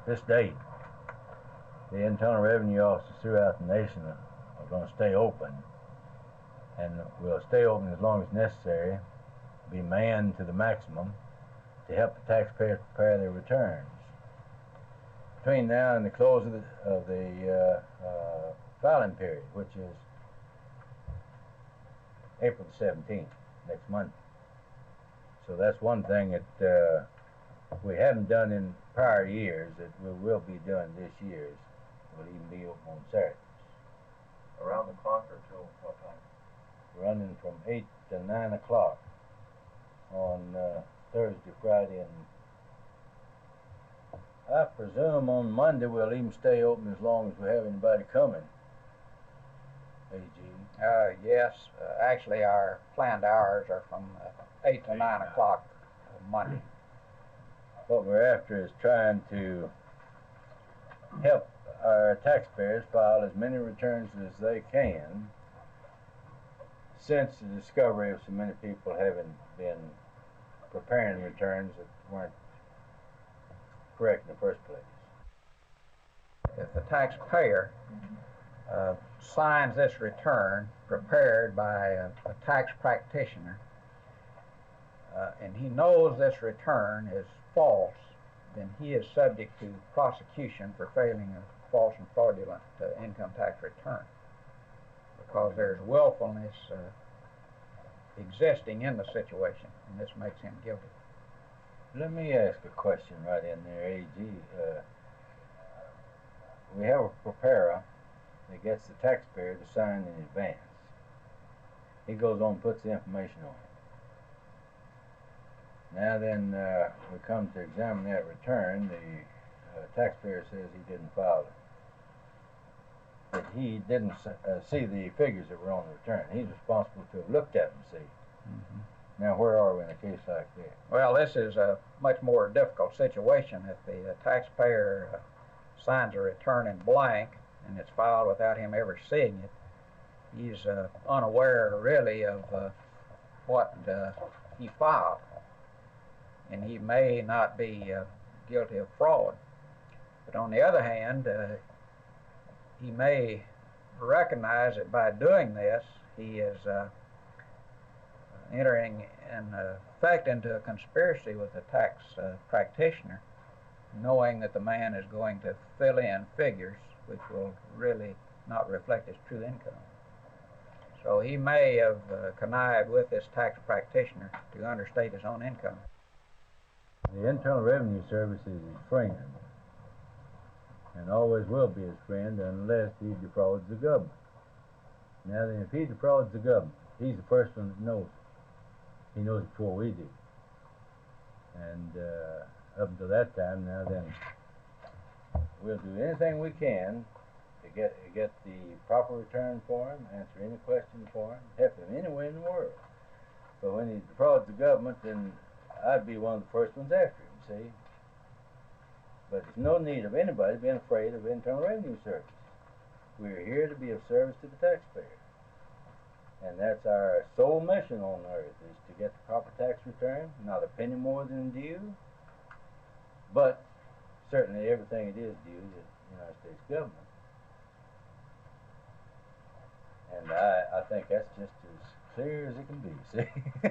this date, the Internal Revenue offices throughout the nation are going to stay open, and will stay open as long as necessary, be manned to the maximum to help the taxpayers prepare their returns. Between now and the close of the filing period, which is April the 17th, next Monday. So that's one thing that we haven't done in prior years that we will be doing this year. We'll even be open on Saturdays. Around the clock or till what time? Running from 8 to 9 o'clock on Thursday, Friday, and I presume on Monday we'll even stay open as long as we have anybody coming. AG. Yes, actually our planned hours are from 8 to 9 o'clock on Monday. What we're after is trying to help our taxpayers file as many returns as they can since the discovery of so many people having been preparing returns that weren't correct in the first place. If the taxpayer signs this return prepared by a tax practitioner and he knows this return is false, then he is subject to prosecution for failing a false and fraudulent income tax return, because there's willfulness existing in the situation, and this makes him guilty. Let me ask a question right in there, AG. We have a preparer that gets the taxpayer to sign in advance. He goes on and puts the information on it. Now then, we come to examine that return. The taxpayer says he didn't file it. That he didn't see the figures that were on the return. He's responsible to have looked at them and see. Mm-hmm. Now, where are we in a case like that? Well, this is a much more difficult situation. If the taxpayer signs a return in blank and it's filed without him ever seeing it, he's unaware really of what he filed, and he may not be guilty of fraud. But on the other hand, he may recognize that by doing this he is entering in effect into a conspiracy with the tax practitioner, knowing that the man is going to fill in figures which will really not reflect his true income. So he may have connived with this tax practitioner to understate his own income. The Internal Revenue Service is his friend, and always will be his friend unless he defrauds the government. Now then, if he defrauds the government, he's the first one that knows it. He knows it before we do. And up until that time, now then, we'll do anything we can to get the proper return for him, answer any question for him, help him anywhere in the world. But when he defrauds the government, then I'd be one of the first ones after him, see? But there's no need of anybody being afraid of the Internal Revenue Service. We're here to be of service to the taxpayer. And that's our sole mission on earth, is to get the proper tax return, not a penny more than due, but certainly everything it is due to the United States government. And I think that's just as clear as it can be, see?